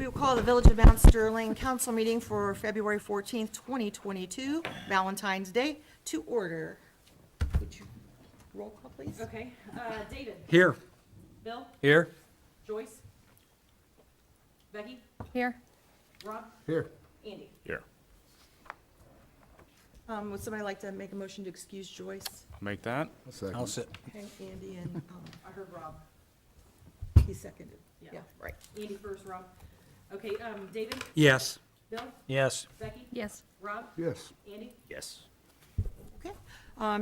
We will call the Village of Mount Sterling Council meeting for February 14th, 2022, Valentine's Day, to order. Would you roll call, please? Okay, David? Here. Bill? Here. Joyce? Becky? Here. Rob? Here. Andy? Here. Would somebody like to make a motion to excuse Joyce? I'll make that. I'll sit. Okay, Andy and, I heard Rob. he seconded. Yeah, right. Andy first, Rob. Okay, David? Yes. Bill? Yes. Becky? Yes. Rob? Yes. Andy? Yes. Okay.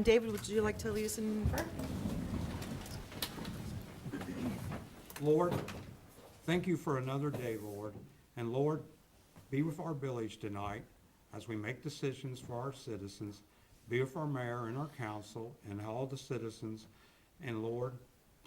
David, would you like to lead us in prayer? Lord, thank you for another day, Lord. And Lord, be with our village tonight as we make decisions for our citizens. Be with our mayor and our council and all the citizens. And Lord,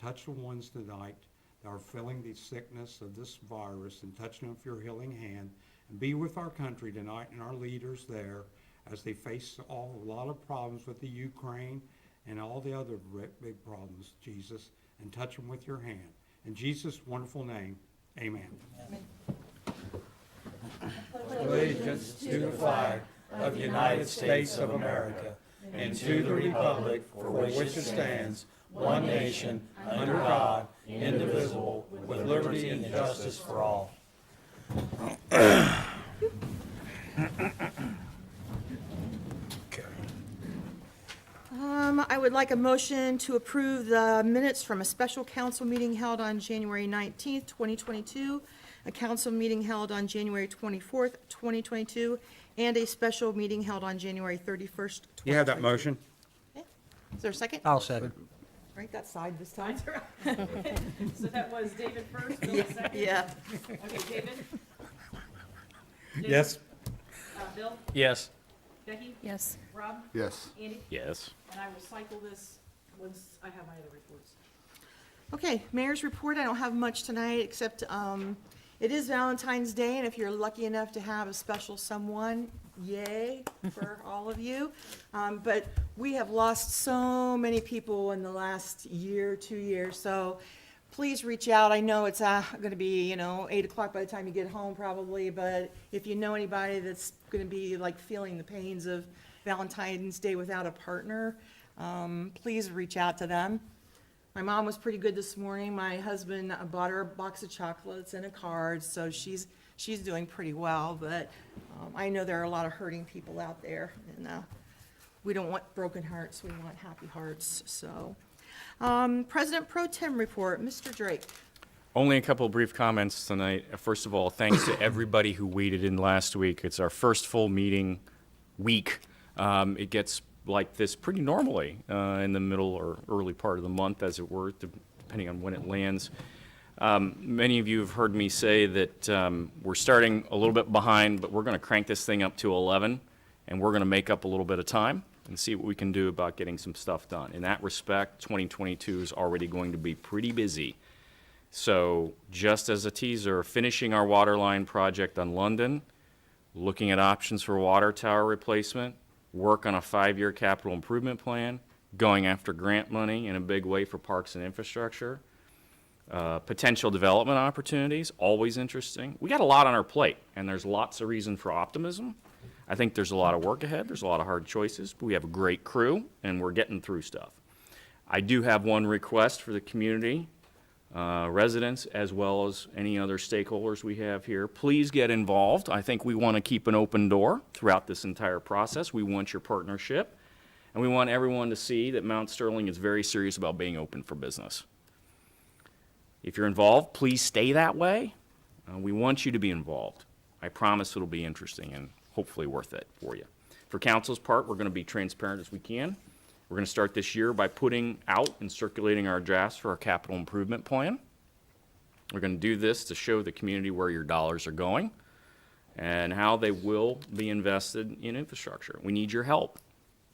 touch the ones tonight that are feeling the sickness of this virus, and touch them with your healing hand. And be with our country tonight and our leaders there as they face a lot of problems with the Ukraine and all the other big problems, Jesus, and touch them with your hand. In Jesus' wonderful name, amen. Allegiance to the flag of the United States of America and to the republic for which it stands, one nation, under God, indivisible, with liberty and justice for all. I would like a motion to approve the minutes from a special council meeting held on January 19th, 2022, a council meeting held on January 24th, 2022, and a special meeting held on January 31st, 2022. You have that motion? Okay. Is there a second? I'll second. Right, that side this time. So that was David first, Bill second? Yeah. Okay, David? Yes. Bill? Yes. Becky? Yes. Rob? Yes. Andy? Yes. And I will cycle this once I have my other reports. Okay, mayor's report. I don't have much tonight, except it is Valentine's Day, and if you're lucky enough to have a special someone, yay for all of you. But we have lost so many people in the last year, 2 years, so please reach out. I know it's going to be, 8 o'clock by the time you get home probably, but if you know anybody that's going to be like feeling the pains of Valentine's Day without a partner, please reach out to them. My mom was pretty good this morning. My husband bought her a box of chocolates and a card, so she's doing pretty well. But I know there are a lot of hurting people out there, and we don't want broken hearts. We want happy hearts. So, President Pro Tem report, Mr. Drake. Only a couple of brief comments tonight. First of all, thanks to everybody who waited in last week. It's our first full meeting week. It gets like this pretty normally in the middle or early part of the month, as it were, depending on when it lands. Many of you have heard me say that we're starting a little bit behind, but we're going to crank this thing up to 11, and we're going to make up a little bit of time and see what we can do about getting some stuff done. In that respect, 2022 is already going to be pretty busy. So just as a teaser, finishing our water line project on London, looking at options for water tower replacement, work on a 5-year capital improvement plan, going after grant money in a big way for parks and infrastructure, potential development opportunities, always interesting. We got a lot on our plate, and there's lots of reason for optimism. I think there's a lot of work ahead. There's a lot of hard choices, but we have a great crew, and we're getting through stuff. I do have one request for the community, residents, as well as any other stakeholders we have here. Please get involved. I think we want to keep an open door throughout this entire process. We want your partnership, and we want everyone to see that Mount Sterling is very serious about being open for business. If you're involved, please stay that way. We want you to be involved. I promise it'll be interesting and hopefully worth it for you. For council's part, we're going to be transparent as we can. We're going to start this year by putting out and circulating our drafts for our capital improvement plan. We're going to do this to show the community where your dollars are going and how they will be invested in infrastructure. We need your help.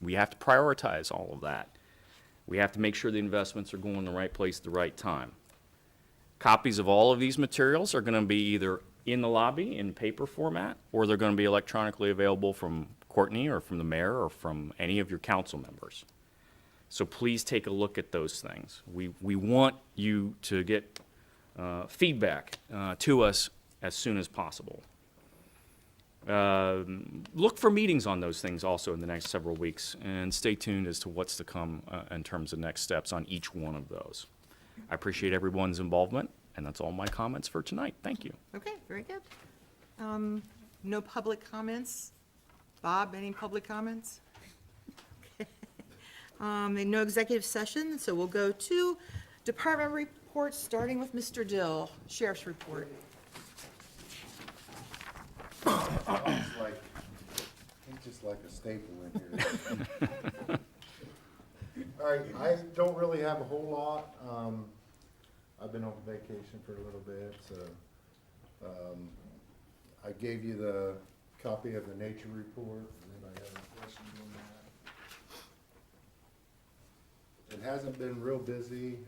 We have to prioritize all of that. We have to make sure the investments are going in the right place at the right time. Copies of all of these materials are going to be either in the lobby in paper format, or they're going to be electronically available from Courtney or from the mayor or from any of your council members. So please take a look at those things. We want you to get feedback to us as soon as possible. Look for meetings on those things also in the next several weeks, and stay tuned as to what's to come in terms of next steps on each one of those. I appreciate everyone's involvement, and that's all my comments for tonight. Thank you. Okay, very good. No public comments? Bob, any public comments? Okay. And no executive session, so we'll go to department reports, starting with Mr. Dill, Sheriff's report. He's just like a staple in here. All right, I don't really have a whole lot. I've been on vacation for a little bit, so, I gave you the copy of the nature report. Does anybody have any questions on that? It hasn't been real busy.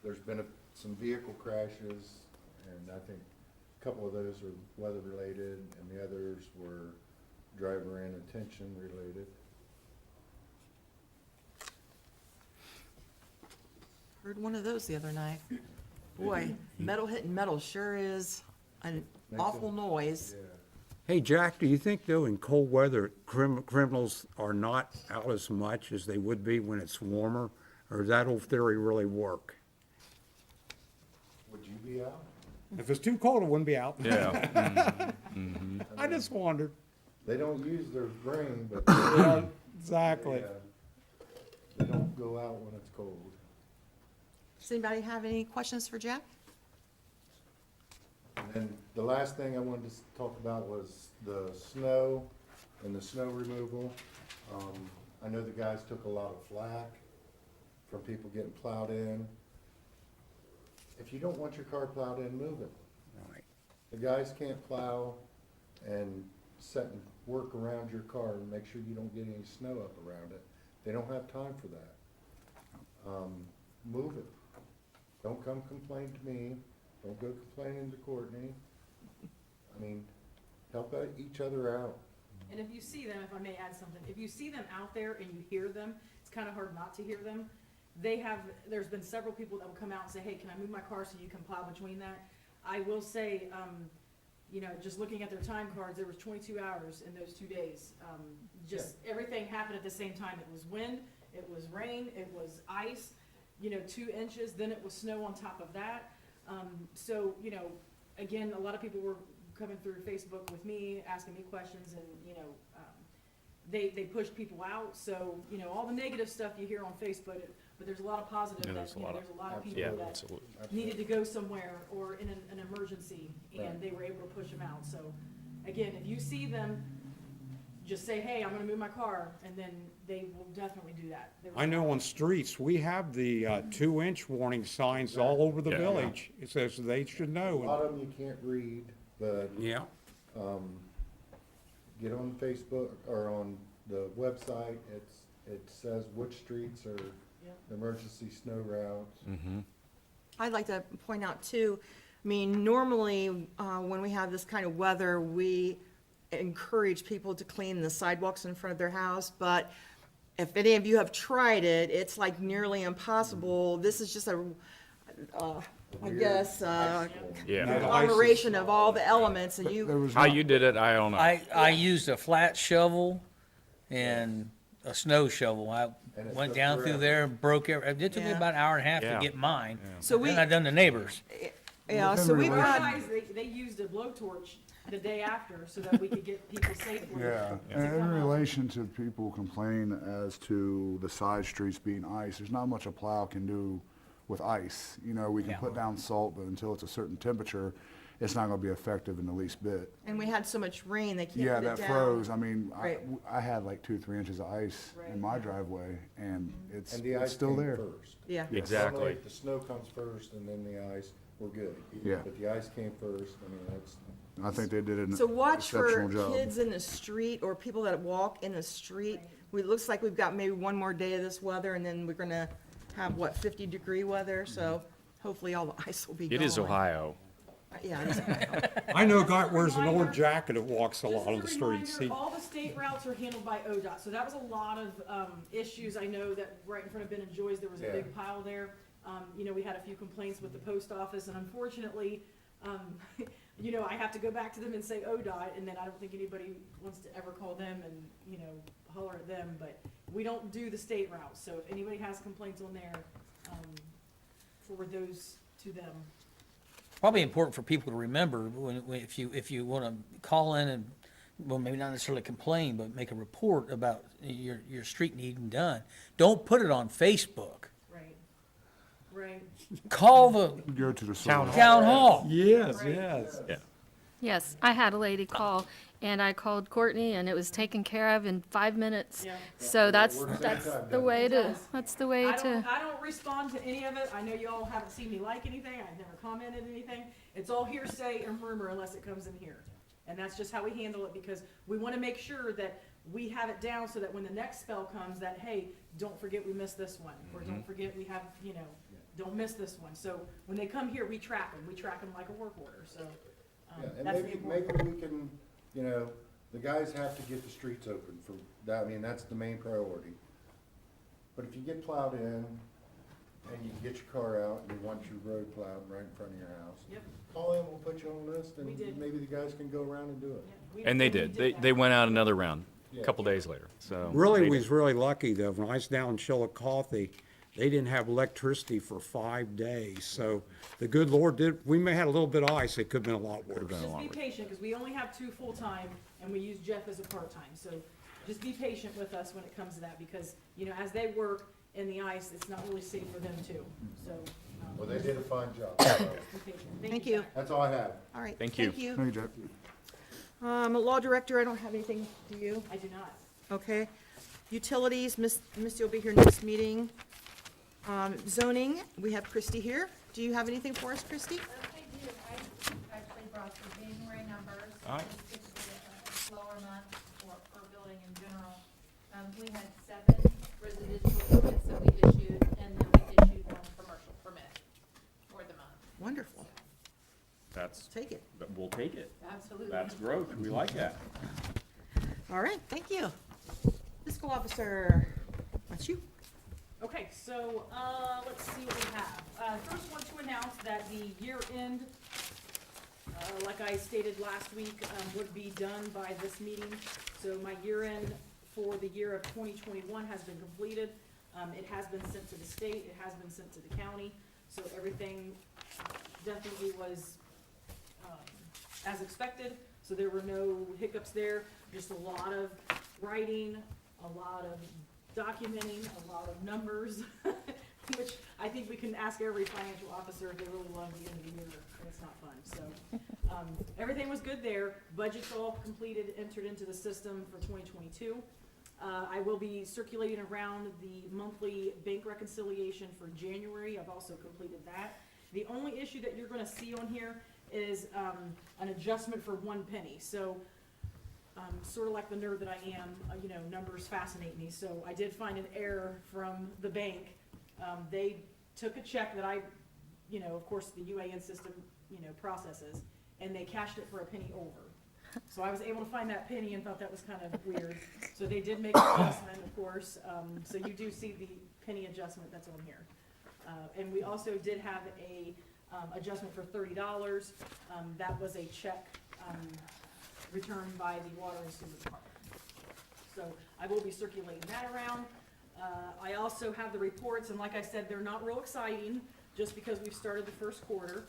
There's been some vehicle crashes, and I think a couple of those are weather related, and the others were driver inattention related. Heard one of those the other night. Boy, metal hitting metal sure is an awful noise. Yeah. Hey, Jack, do you think though in cold weather, criminals are not out as much as they would be when it's warmer? Or does that old theory really work? Would you be out? If it's too cold, it wouldn't be out. Yeah. I just wondered. They don't use their brain, but Yeah, exactly. they don't go out when it's cold. Does anybody have any questions for Jeff? And the last thing I wanted to talk about was the snow and the snow removal. I know the guys took a lot of flack from people getting plowed in. If you don't want your car plowed in, move it. Right. The guys can't plow and set and work around your car and make sure you don't get any snow up around it. They don't have time for that. Move it. Don't come complain to me. Don't go complaining to Courtney. I mean, help each other out. And if you see them, if I may add something, if you see them out there and you hear them, it's kind of hard not to hear them. There's been several people that will come out and say, hey, can I move my car so you can plow between that? I will say, just looking at their time cards, there was 22 hours in those 2 days. Everything happened at the same time. It was wind, it was rain, it was ice, 2 inches, then it was snow on top of that. Again, a lot of people were coming through Facebook with me, asking me questions, and, they pushed people out. So, all the negative stuff you hear on Facebook, but there's a lot of positive Yeah, that, there's a lot of- there's a lot of people Yeah, that absolutely. needed to go somewhere or in an emergency, and Right. they were able to push them out. So, again, if you see them, just say, hey, I'm gonna move my car, and then they will definitely do that. I know on streets, we have the 2-inch warning signs all over the Yeah. village. It says they should A know. lot of them you can't read, but Yeah, get on Facebook or on the website. It says which streets are Yep. emergency snow routes. I'd like to point out too, normally, when we have this kind of weather, we encourage people to clean the sidewalks in front of their house, but if any of you have tried it, it's like nearly impossible. This is just I guess, Yeah. conglomeration of all the elements, and you, How you did it, I don't know. I used a flat shovel and a snow shovel. I And it went took down through forever. there, broke it. It took me Yeah. about an hour and a half Yeah. to get mine. so we, Then I done the neighbors. yeah, so we've Our got, guys, they used a blowtorch the day after so that we could get people safely. Yeah, to and in come out. relation to people complain as to the side streets being ice, there's not much a plow can do with ice. We can Yeah. put down salt, but until it's a certain temperature, it's not gonna be effective in the least bit. and we had so much rain, they can't Yeah, put it that down. froze. Right. I had like 2-3 inches of ice Right. in my driveway, and it's And the ice still came there. first. Yeah. Exactly. Normally, if the snow comes first and then the ice, we're good. Yeah. But the ice came first. that's. I think they did an So watch for exceptional job. kids in the street or people that walk in the street. It looks like we've got maybe one more day of this weather, and then we're gonna have, 50-degree weather, so hopefully all the ice will be gone. It is Ohio. Yeah, it is Ohio. I know a guy that wears an orange jacket that walks a Just lot as on the a streets. reminder, all the state routes are handled by ODOT, so that was a lot of issues. I know that right in front of Ben and Joy's, there was a Yeah. big pile there. We had a few complaints with the post office, and unfortunately, You know, I have to go back to them and say ODOT, and then I don't think anybody wants to ever call them and, you know, holler at them, but we don't do the state route, so if anybody has complaints on there, forward those to them. Probably important for people to remember if you want to call in and, well, maybe not necessarily complain, but make a report about your street needing done. Don't put it on Facebook. Right. Call the Go to the Town source. town hall. Yes, Right. yes. Yeah. Yes, I had a lady call, and I called Courtney, and it was taken care of in 5 minutes. Yeah. So that's Works every that's time, the doesn't way it? to Does. that's the way to. I don't respond to any of it. I know y'all haven't seen me like anything. I've never commented anything. It's all hearsay and rumor unless it comes in here. And that's just how we handle it, because we want to make sure that we have it down so that when the next spell comes, that, hey, don't forget we missed this one, or don't forget we have, you know, don't miss this one. So when they come here, we track them. We track them like a work order, so, Yeah, and that's the maybe, important. maybe we can, you know, the guys have to get the streets open for, that, I mean, that's the main priority. But if you get plowed in, and you get your car out, and you want your road plowed right in front of your house, Yep. call in, we'll put you on a list, We and did. maybe the guys can go around and do it. Yeah, we- And they we did. that. They went out another round a Yeah. couple days later, so. Really, they we did. was really lucky though. When I was down in Chillicothe, they didn't have electricity for 5 days. So the good Lord did, we may had a little bit of ice. It could've been a lot worse. been a Just lot be worse. patient, because we only have 2 full-time, and we use Jeff as a part-time, so just be patient with us when it comes to that, because, you know, as they work in the ice, it's not really safe for them too, so. Well, they did a fine job. Just be patient. Thank you. Zach. That's all I have. All right. Thank you. Thank you, Jack. Law Director, I don't have anything, do you? I do not. Okay. Utilities, Misty will be here next meeting. Zoning, we have Christie here. Do you have anything for us, Christie? Yes, I do. I actually brought the January numbers. All right. This is a slower month for building in general. We had 7 residential permits that we issued, and then we issued 1 commercial permit for the month. Wonderful. That's, Take it. we'll take it. Absolutely. That's growth. We like that. All right, thank you. Fiscal Officer, that's you. Okay, so, let's see what we have. First want to announce that the year end, like I stated last week, would be done by this meeting. So my year end for the year of 2021 has been completed. It has been sent to the state, it has been sent to the county, so everything definitely was, as expected. So there were no hiccups there, just a lot of writing, a lot of documenting, a lot of numbers, which I think we can ask every financial officer if they really love the end of the year, and it's not fun, so. Everything was good there, budget's all completed, entered into the system for 2022. I will be circulating around the monthly bank reconciliation for January, I've also completed that. The only issue that you're gonna see on here is, an adjustment for 1 penny, so, sort of like the nerd that I am, you know, numbers fascinate me, so I did find an error from the bank. They took a check that I, you know, of course, the UAN system, you know, processes, and they cashed it for a penny over. So I was able to find that penny and thought that was kind of weird. So they did make an adjustment, of course, so you do see the penny adjustment that's on here. And we also did have a, adjustment for $30. That was a check, returned by the Water and Sewer Department. So I will be circulating that around. I also have the reports, and like I said, they're not real exciting, just because we've started the first quarter.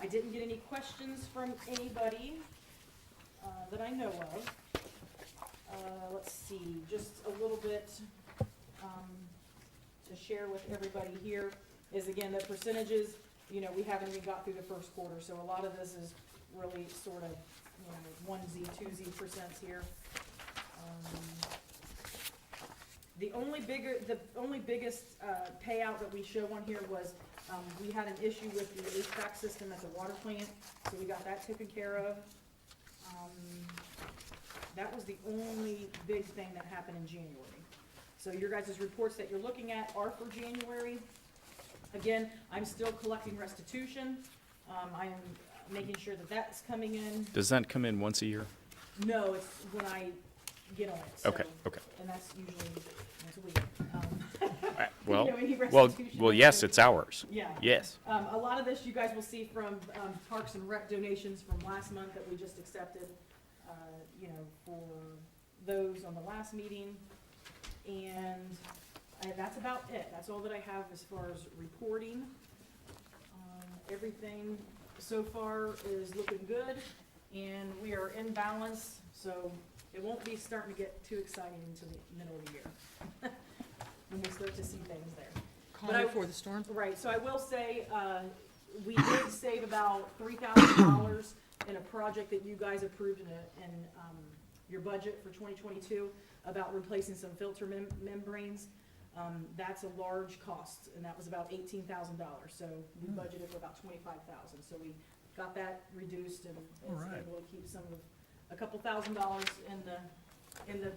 I didn't get any questions from anybody, that I know of. Let's see, just a little bit, to share with everybody here is, again, the percentages, you know, we haven't even got through the first quarter, so a lot of this is really sort of, you know, 1Z, 2Z percents here. The only biggest payout that we show on here was, we had an issue with the HVAC system at the water plant, so we got that taken care of. That was the only big thing that happened in January. So your guys' reports that you're looking at are for January. Again, I'm still collecting restitution. I am making sure that that's coming in. Does that come in once a year? No, it's when I get on it, so. Okay, okay. And that's usually once a week. Well, You know, any well, restitution well, of yes, it. it's ours. Yeah. Yes. A lot of this you guys will see from Parks and Rec donations from last month that we just accepted, you know, for those on the last meeting. And that's about it. That's all that I have as far as reporting. Everything so far is looking good, and we are in balance, so it won't be starting to get too exciting until the middle of the year. When we start to see things there. Calm But I- before the storm. Right, so I will say, we did save about $3,000 in a project that you guys approved in your budget for 2022 about replacing some filter membranes. That's a large cost, and that was about $18,000, so we budgeted for about $25,000. So we got that reduced and was Alright. able to keep a couple $1,000s in the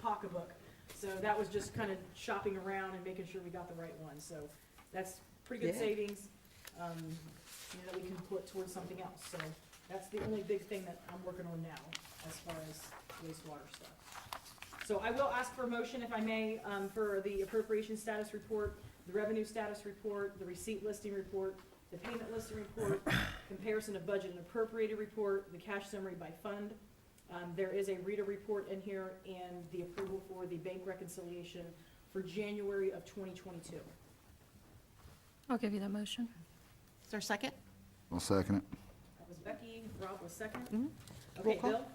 pocketbook. So that was just kind of shopping around and making sure we got the right one. So that's pretty good Yeah. savings, you know, that we can put towards something else. So that's the only big thing that I'm working on now as far as wastewater stuff. So I will ask for a motion, if I may, for the appropriation status report, the revenue status report, the receipt listing report, the payment listing report, comparison of budget and appropriated report, the cash summary by fund. There is a reader report in here and the approval for the bank reconciliation for January of 2022. I'll give you that motion. Is there a second? I'll second it. That was Becky, Rob was second. Mhm. Okay, Roll call. Bill,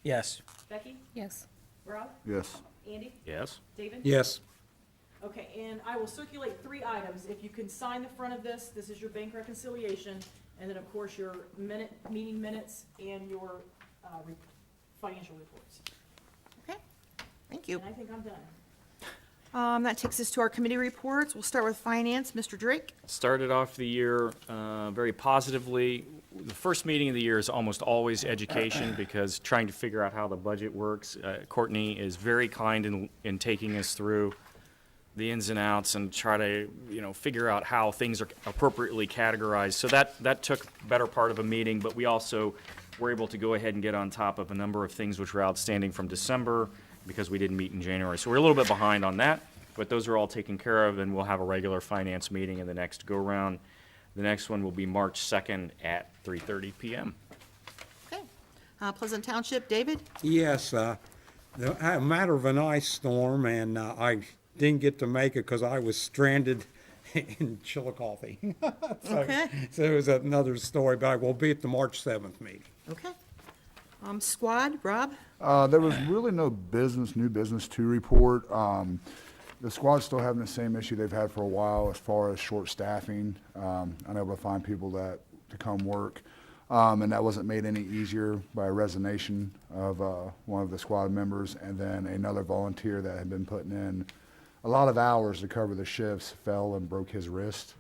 Yes. Becky, Yes. Rob, Yes. Andy, Yes. David? Yes. Okay, and I will circulate 3 items. If you can sign the front of this, this is your bank reconciliation, and then, of course, your meeting minutes and your financial reports. Okay, thank you. And I think I'm done. That takes us to our committee reports. We'll start with finance. Mr. Drake? Started off the year very positively. The first meeting of the year is almost always education because trying to figure out how the budget works. Courtney is very kind in taking us through the ins and outs and try to, you know, figure out how things are appropriately categorized. So that took better part of a meeting, but we also were able to go ahead and get on top of a number of things which were outstanding from December because we didn't meet in January. So we're a little bit behind on that, but those are all taken care of, and we'll have a regular finance meeting in the next go-round. The next one will be March 2nd at 3:30 p.m. Okay. Pleasant Township, David? Yes, a matter of an ice storm, and I didn't get to make it because I was stranded in Chillicothe. Okay. So it was another story, but I will be at the March 7th meeting. Okay. Squad, Rob? There was really no new business to report. The squad's still having the same issue they've had for a while as far as short staffing, unable to find people to come work. And that wasn't made any easier by a resignation of one of the squad members, and then another volunteer that had been putting in a lot of hours to cover the shifts fell and broke his wrist.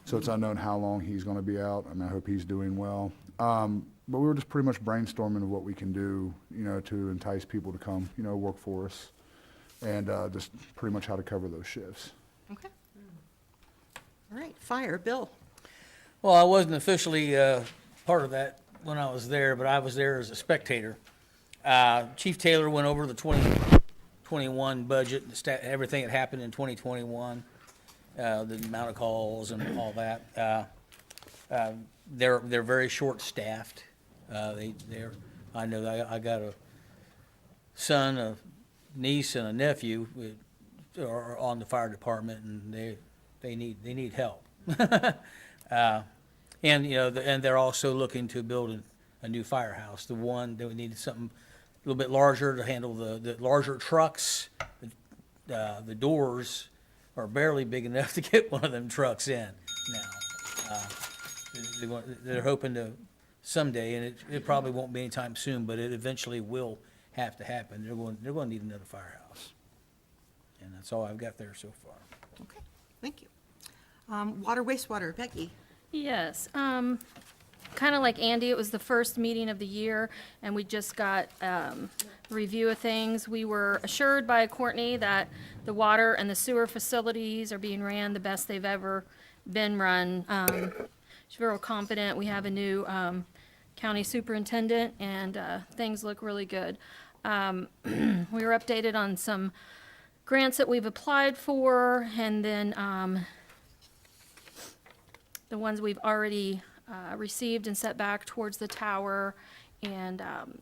So it's unknown how long he's going to be out, and I hope he's doing well. But we were just pretty much brainstorming of what we can do, you know, to entice people to come, you know, work for us, and just pretty much how to cover those shifts. Okay. All right, fire, Bill? Well, I wasn't officially part of that when I was there, but I was there as a spectator. Chief Taylor went over the 2021 budget, everything that happened in 2021, the amount of calls and all that. They're very short-staffed. I know I got a son, a niece, and a nephew who are on the fire department, and they need help. And, you know, and they're also looking to build a new firehouse. The one that we needed something a little bit larger to handle the larger trucks. The doors are barely big enough to get one of them trucks in now. They're hoping to someday, and it probably won't be anytime soon, but it eventually will have to happen. They're going to need another firehouse. And that's all I've got there so far. Okay, thank you. Water, wastewater, Becky? Yes, kind of like Andy, it was the first meeting of the year, and we just got review of things. We were assured by Courtney that the water and the sewer facilities are being ran the best they've ever been run. She's real confident. We have a new county superintendent, and things look really good. We were updated on some grants that we've applied for, and then the ones we've already received and set back towards the tower. And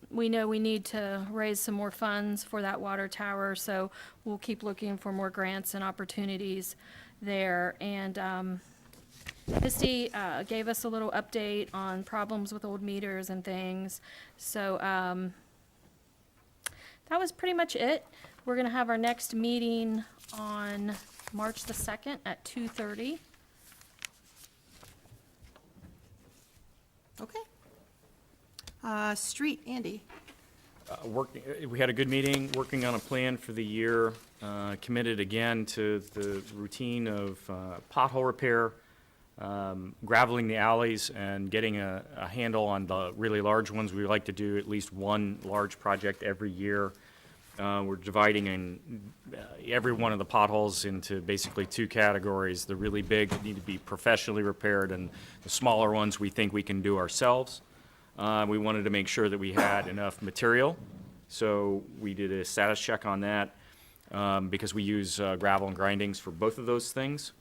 we know we need to raise some more funds for that water tower, so we'll keep looking for more grants and opportunities there. And Misty gave us a little update on problems with old meters and things. So that was pretty much it. We're going to have our next meeting on March the 2nd at 2:30. Okay. Street, Andy. We had a good meeting, working on a plan for the year, committed again to the routine of pothole repair, graveling the alleys, and getting a handle on the really large ones. We like to do at least one large project every year. We're dividing every one of the potholes into basically two categories: the really big that need to be professionally repaired, and the smaller ones we think we can do ourselves. We wanted to make sure that we had enough material, so we did a status check on that, because we use gravel and grindings for both of those things.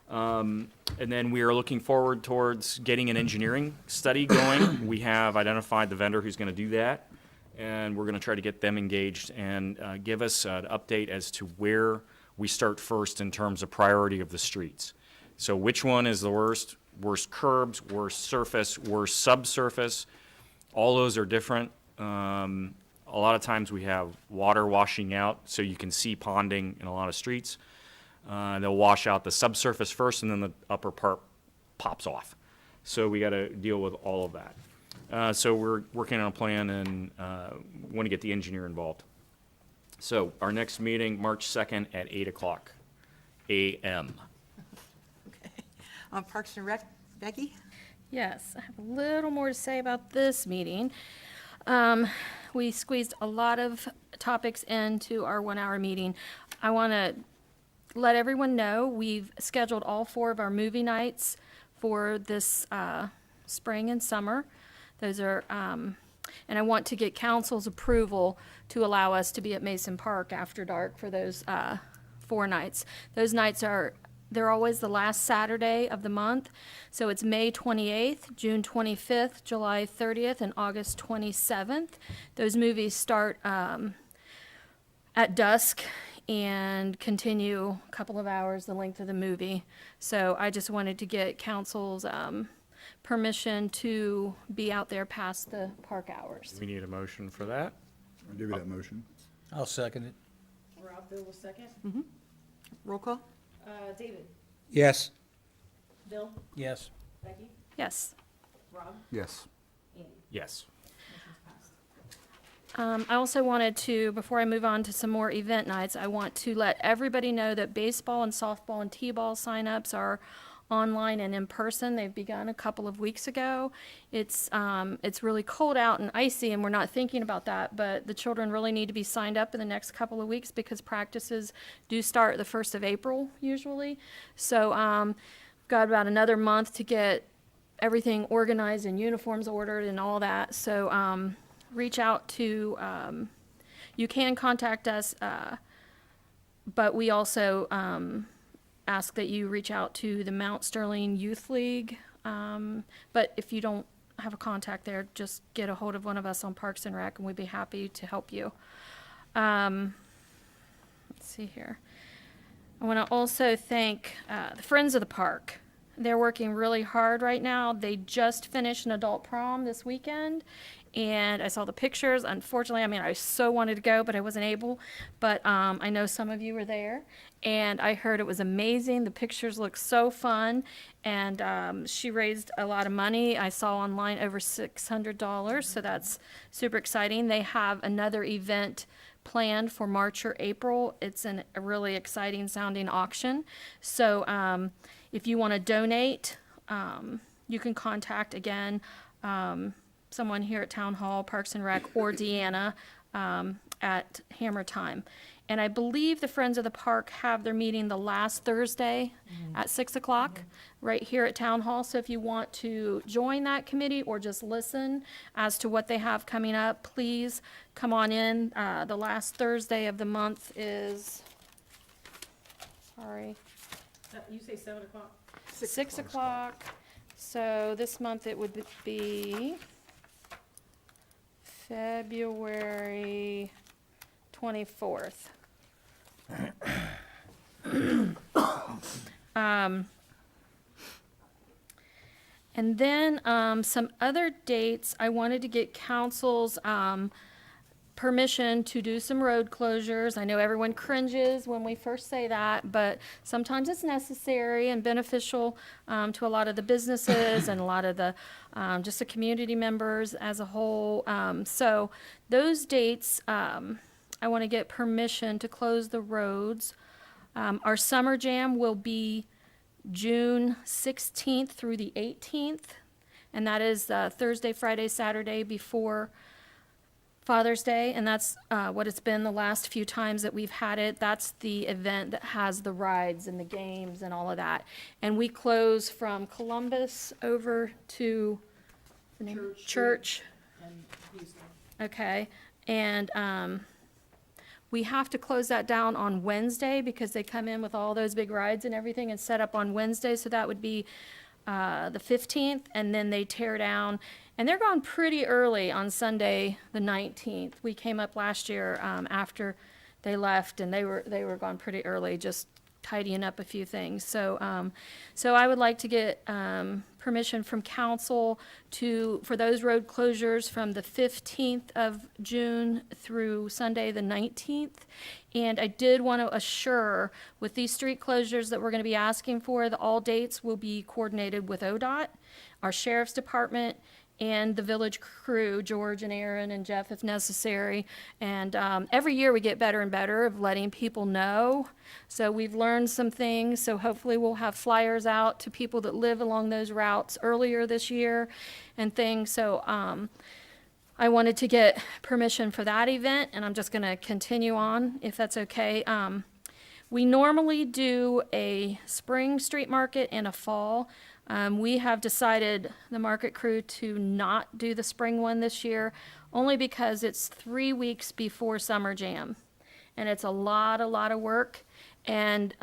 And then we are looking forward towards getting an engineering study going. We have identified the vendor who's going to do that, and we're going to try to get them engaged and give us an update as to where we start first in terms of priority of the streets. So which one is the worst? Worst curbs, worst surface, worst subsurface. All those are different. A lot of times we have water washing out, so you can see ponding in a lot of streets. They'll wash out the subsurface first, and then the upper part pops off. So we got to deal with all of that. So we're working on a plan and want to get the engineer involved. So our next meeting, March 2nd at 8:00 a.m. Okay. Parks and Rec, Becky? Yes, I have a little more to say about this meeting. We squeezed a lot of topics into our 1-hour meeting. I want to let everyone know we've scheduled all 4 of our movie nights for this spring and summer. Those are, and I want to get council's approval to allow us to be at Mason Park after dark for those 4 nights. Those nights they're always the last Saturday of the month. So it's May 28th, June 25th, July 30th, and August 27th. Those movies start at dusk and continue a couple of hours, the length of the movie. So I just wanted to get council's permission to be out there past the park hours. We need a motion for that. I'll give you that motion. I'll second it. Rob, Bill was second. Roll call? David, Yes. Bill, Yes. Becky, Yes. Rob, Yes. Andy. Yes. Motion's passed. I also wanted to, before I move on to some more event nights, I want to let everybody know that baseball and softball and t-ball signups are online and in person. They've begun a couple of weeks ago. It's really cold out and icy, and we're not thinking about that, but the children really need to be signed up in the next couple of weeks because practices do start the 1st of April usually. So got about another month to get everything organized and uniforms ordered and all that. So reach out to, you can contact us, but we also ask that you reach out to the Mount Sterling Youth League. But if you don't have a contact there, just get a hold of one of us on Parks and Rec, and we'd be happy to help you. Let's see here. I want to also thank the Friends of the Park. They're working really hard right now. They just finished an adult prom this weekend, and I saw the pictures. Unfortunately, I so wanted to go, but I wasn't able. But I know some of you were there, and I heard it was amazing. The pictures look so fun, and she raised a lot of money. I saw online over $600, so that's super exciting. They have another event planned for March or April. It's a really exciting sounding auction. So if you want to donate, you can contact, again, someone here at Town Hall, Parks and Rec, or Deanna at Hammer Time. And I believe the Friends of the Park have their meeting the last Thursday at 6 o'clock right here at Town Hall. So if you want to join that committee or just listen as to what they have coming up, please come on in. The last Thursday of the month is sorry. You say 7 o'clock? 6 o'clock. So this month it would be February 24th. And then some other dates, I wanted to get council's permission to do some road closures. I know everyone cringes when we first say that, but sometimes it's necessary and beneficial to a lot of the businesses and a lot of the, just the community members as a whole. So those dates, I want to get permission to close the roads. Our summer jam will be June 16th through the 18th, and that is Thursday, Friday, Saturday before Father's Day, and that's what it's been the last few times that we've had it. That's the event that has the rides and the games and all of that. And we close from Columbus over to the name? Church Street. Church. And Houston. Okay, and we have to close that down on Wednesday because they come in with all those big rides and everything and set up on Wednesday, so that would be the 15th, and then they tear down, and they're gone pretty early on Sunday, the 19th. We came up last year after they left, and they were gone pretty early, just tidying up a few things. So so I would like to get permission from council for those road closures from the 15th of June through Sunday, the 19th. And I did want to assure with these street closures that we're going to be asking for, that all dates will be coordinated with ODOT, our sheriff's department, and the village crew, George and Aaron and Jeff if necessary. And every year we get better and better of letting people know. So we've learned some things. So hopefully we'll have flyers out to people that live along those routes earlier this year and things. So I wanted to get permission for that event, and I'm just going to continue on if that's okay. We normally do a spring street market and a fall. We have decided, the market crew, to not do the spring one this year, only because it's 3 weeks before Summer Jam. And it's a lot of work. And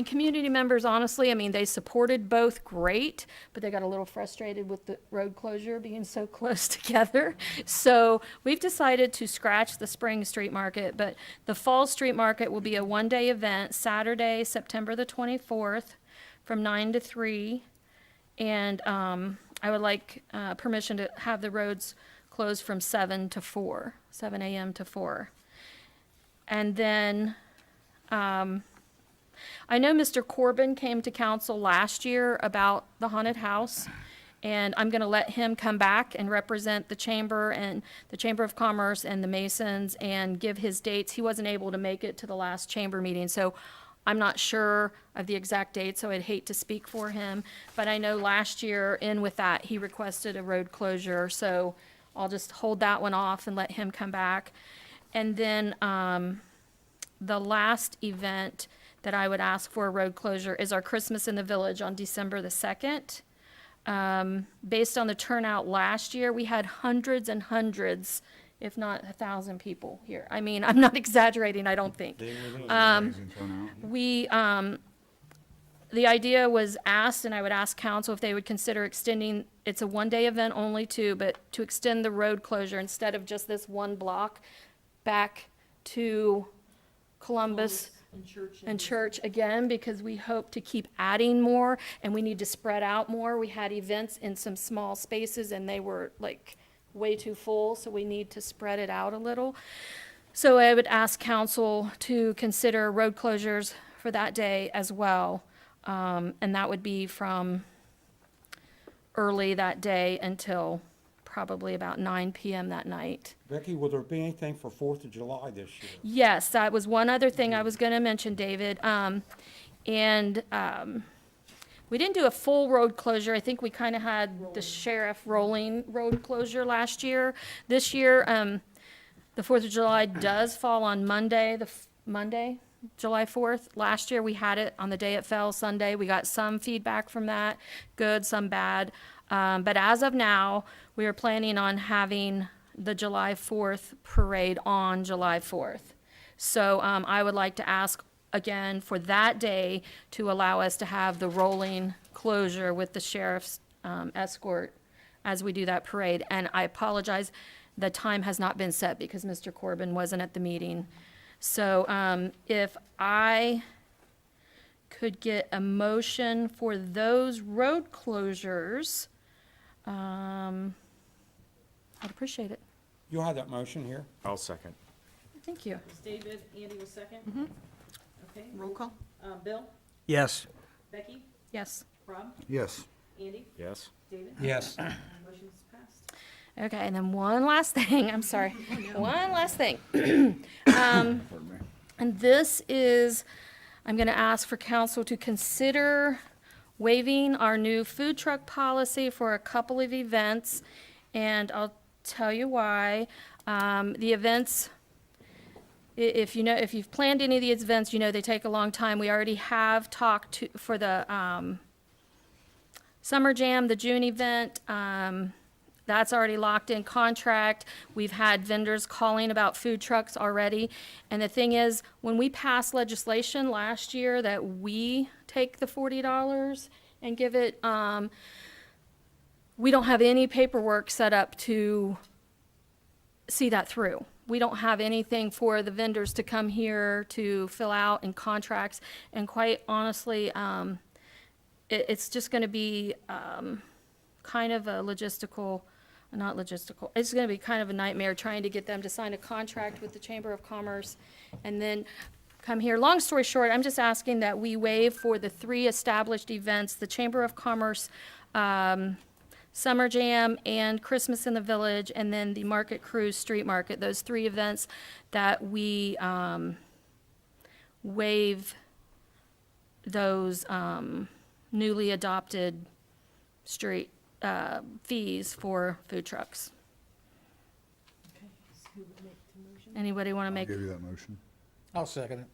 community members, honestly, I mean, they supported both great, but they got a little frustrated with the road closure being so close together. So we've decided to scratch the spring street market, but the fall street market will be a one-day event, Saturday, September the 24th, from 9 to 3, and I would like permission to have the roads closed from 7 to 4, 7 a.m. to 4. And then I know Mr. Corbin came to council last year about the haunted house, and I'm going to let him come back and represent the chamber and the Chamber of Commerce and the Masons and give his dates. He wasn't able to make it to the last chamber meeting, so I'm not sure of the exact date, so I'd hate to speak for him. But I know last year, in with that, he requested a road closure, so I'll just hold that one off and let him come back. And then the last event that I would ask for a road closure is our Christmas in the Village on December the 2nd. Based on the turnout last year, we had hundreds and hundreds, if not 1,000 people here. I mean, I'm not exaggerating, I don't think. The idea was asked, and I would ask council if they would consider extending, it's a one-day event only too, but to extend the road closure instead of just this one block back to Columbus and Church again, because we hope to keep adding more, and we need to spread out more. We had events in some small spaces, and they were like way too full, so we need to spread it out a little. So I would ask council to consider road closures for that day as well. And that would be from early that day until probably about 9 p.m. that night. Becky, will there be anything for 4th of July this year? Yes, that was one other thing I was going to mention, David. We didn't do a full road closure. I think we kind of had the sheriff rolling road closure last year. This year, the 4th of July does fall on Monday, Monday, July 4th. Last year, we had it on the day it fell, Sunday. We got some feedback from that, good, some bad. But as of now, we are planning on having the July 4th parade on July 4th. So I would like to ask again for that day to allow us to have the rolling closure with the sheriff's escort as we do that parade. And I apologize, the time has not been set because Mr. Corbin wasn't at the meeting. So if I could get a motion for those road closures, I'd appreciate it. You'll have that motion here? I'll second. Thank you. Was David, Andy was second? Okay. Roll call? Bill, Yes. Becky, Yes. Rob, Yes. Andy, Yes. David? Yes. Motion's passed. Okay, and then one last thing, I'm sorry. One last thing. And this is, I'm gonna ask for council to consider waiving our new food truck policy for a couple of events, and I'll tell you why. The events, if you know, if you've planned any of these events, you know they take a long time. We already have talked to, for the, Summer Jam, the June event, that's already locked in contract. We've had vendors calling about food trucks already. And the thing is, when we passed legislation last year that we take the $40 and give it, we don't have any paperwork set up to see that through. We don't have anything for the vendors to come here to fill out in contracts. And quite honestly, it's just going to be kind of a logistical, not logistical, it's going to be kind of a nightmare trying to get them to sign a contract with the Chamber of Commerce and then come here. Long story short, I'm just asking that we waive for the 3 established events, the Chamber of Commerce, Summer Jam, and Christmas in the Village, and then the Market Cruise Street Market, those 3 events that we waive those newly adopted street fees for food trucks. Okay, so who would make the motion? Anybody want to I'll make? give you that motion. I'll second it.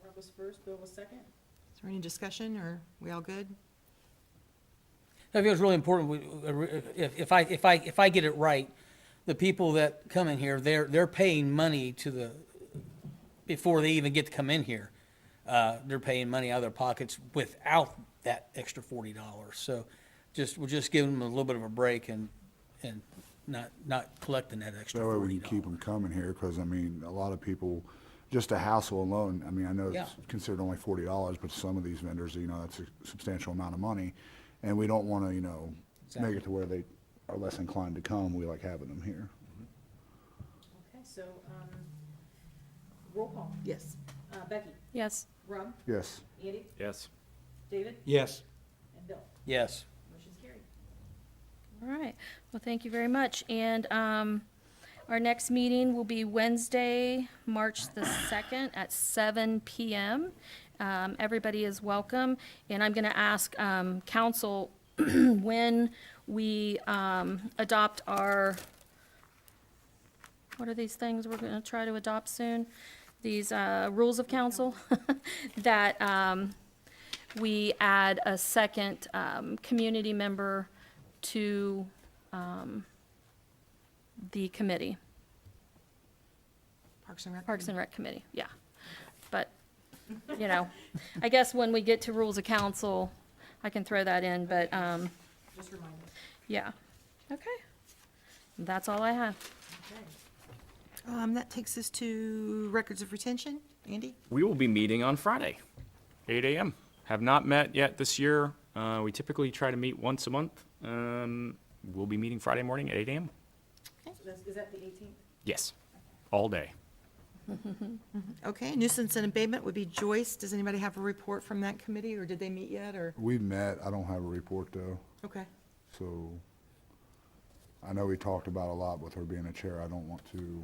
Rob was first, Bill was second? Is there any discussion, or we all good? I think it's really important, if I get it right, the people that come in here, they're paying money to the, before they even get to come in here. They're paying money out of their pockets without that extra $40. So we're just giving them a little bit of a break and not collecting that extra That way we $40. can keep them coming here, because, I mean, a lot of people, just a hassle alone, I mean, I know Yeah. it's considered only $40, but some of these vendors, you know, that's a substantial amount of money. And we don't want to, you know, make it to where they are less inclined to come. We like having them here. Okay, so, roll call. Yes. Becky, Yes. Rob, Yes. Andy, Yes. David, Yes. and Bill. Yes. Motion's carried. All right. Well, thank you very much. And our next meeting will be Wednesday, March the 2nd at 7 p.m. Everybody is welcome. And I'm going to ask council when we adopt our, what are these things we're going to try to adopt soon? These rules of council, that we add a second community member to the committee, Parks and Rec? Parks and Rec Committee, yeah. But, you know, I guess when we get to rules of council, I can throw that in, but, Just remind us. yeah. Okay. That's all I have. Okay. That takes us to records of retention. Andy? We will be meeting on Friday, 8 a.m. Have not met yet this year. We typically try to meet once a month. We'll be meeting Friday morning at 8 a.m. So is that the 18th? Yes, all day. Okay, nuisance and abatement would be Joyce. Does anybody have a report from that committee, or did they meet yet, or? We've met. I don't have a report, though. Okay. So I know we talked about a lot with her being a chair. I don't want to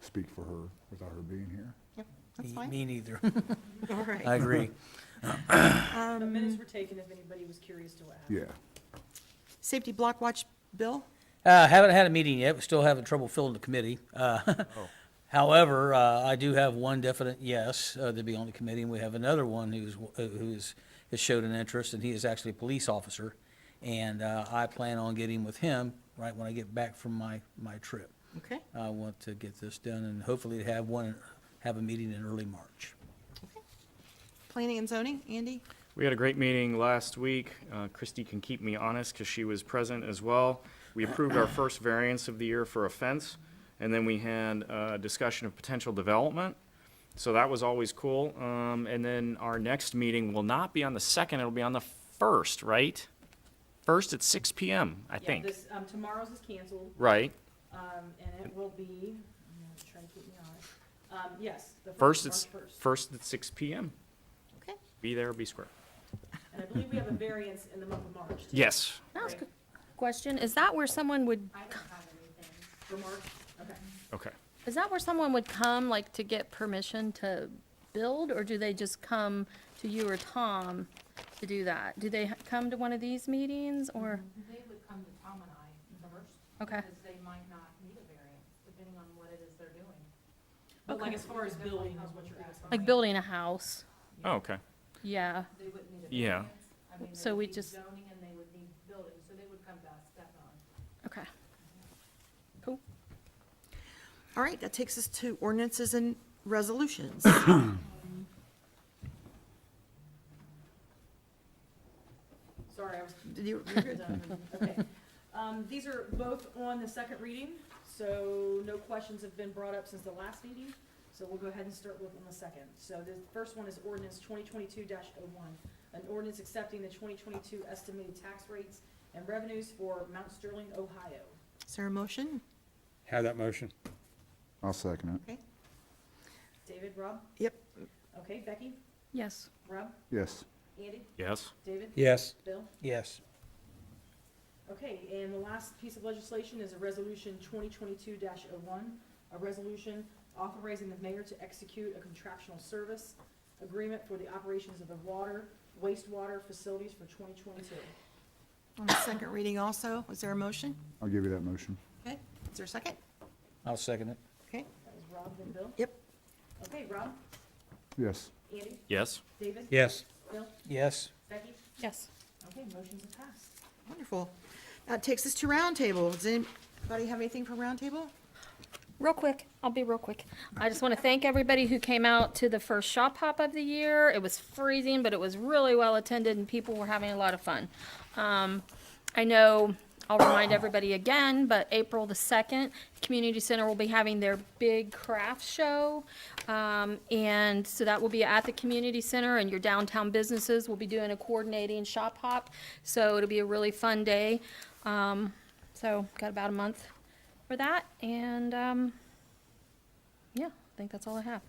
speak for her without her being here. Yep, that's fine. Me neither. All right. I agree. The minutes were taken if anybody was curious to what happened. Yeah. Safety block watch, Bill? Haven't had a meeting yet. We're still having trouble filling the committee. However, I do have one definite yes to be on the committee, and we have another one has showed an interest, and he is actually a police officer. And I plan on getting with him right when I get back from my trip. Okay. I want to get this done and hopefully have a meeting in early March. planning and zoning, Andy? We had a great meeting last week. Christy can keep me honest because she was present as well. We approved our first variance of the year for a fence, and then we had a discussion of potential development. So that was always cool. And then our next meeting will not be on the 2nd, it'll be on the 1st, right? 1st at 6 p.m., I Yeah, think. this, tomorrow's is canceled, Right? and it will be, I'm gonna try to keep me honest. Yes, the First, March it's 1st. 1st at 6 p.m. Okay. Be there or be square. And I believe we have a variance in the month of March, too. Yes. That's a good question. Is that where someone would, I don't have anything. For March, okay. Okay. is that where someone would come, like, to get permission to build? Or do they just come to you or Tom to do that? Do they come to one of these meetings, or? They would come to Tom and I first. Okay. Because they might not need a variance, depending on what it is they're doing. But like, as far as building is what you're asking. Like building a house? Oh, okay. Yeah. They wouldn't need a Yeah. variance. I mean, So they would we need just- zoning and they would need building, so they would come to us, definitely. Okay. Cool. All right, that takes us to ordinances and resolutions. Sorry, I was You're good. done. Okay. These are both on the second reading, so no questions have been brought up since the last meeting. So we'll go ahead and start with on the second. So the first one is ordinance 2022-01, an ordinance accepting the 2022 estimated tax rates and revenues for Mount Sterling, Ohio. Is there a motion? Have that motion. I'll second it. Okay. David, Rob? Yep. Okay, Becky? Yes. Rob? Yes. Andy? Yes. David? Yes. Bill? Yes. Okay, and the last piece of legislation is a resolution 2022-01, a resolution authorizing the mayor to execute a contractual service agreement for the operations of the water, wastewater facilities for 2022. On the second reading also, is there a motion? I'll give you that motion. Okay, is there a second? I'll second it. Okay, That was Rob and Bill. yep. Okay, Rob? Yes. Andy? Yes. David? Yes. Bill? Yes. Becky? Yes. Okay, motions have passed. Wonderful. That takes us to roundtable. Does anybody have anything for roundtable? Real quick, I'll be real quick. I just want to thank everybody who came out to the first shop hop of the year. It was freezing, but it was really well attended and people were having a lot of fun. I know, I'll remind everybody again, but April the 2nd, Community Center will be having their big craft show. And so that will be at the Community Center, and your downtown businesses will be doing a coordinating shop hop. So it'll be a really fun day. So got about a month for that, and yeah, I think that's all I have.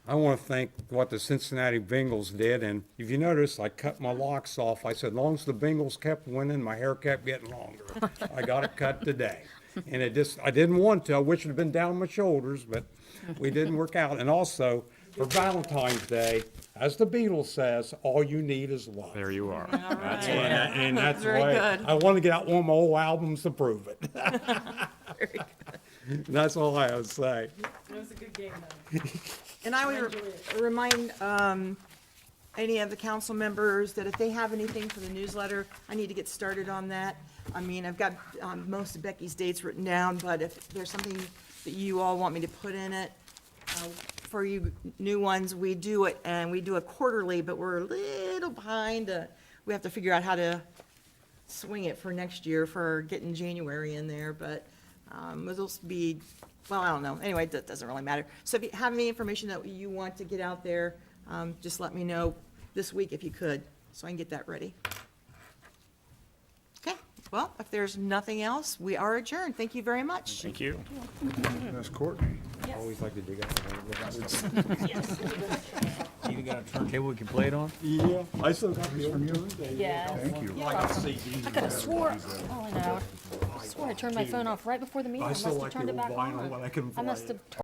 I want to thank what the Cincinnati Bengals did, and if you notice, I cut my locks off. I said, as long as the Bengals kept winning, my hair kept getting longer. I got it cut today. And I didn't want to. I wish it had been down my shoulders, but we didn't work out. And also, for Valentine's Day, as the Beatles says, all you need is love. There you are. And that's Very why good. I want to get out one of my old albums to prove it. That's all I have to say. It was a good game, though. And I would remind any of the council members that if they have anything for the newsletter, I need to get started on that. I mean, I've got most of Becky's dates written down, but if there's something that you all want me to put in it, for you new ones, we do it, and we do it quarterly, but we're a little behind. We have to figure out how to swing it for next year for getting January in there, but it'll be, well, I don't know. Anyway, that doesn't really matter. So if you have any information that you want to get out there, just let me know this week if you could, so I can get that ready. Okay, well, if there's nothing else, we are adjourned. Thank you very much. Thank you. That's Courtney. I always like to dig out. You got a turntable we can play it on? Yeah, I still got the old Yeah. Thank you. I got CDs. I could have swore, oh, I know. I swore I turned my phone off right before the meeting. I I still must have like the turned old it back vinyl on. when I can I must play have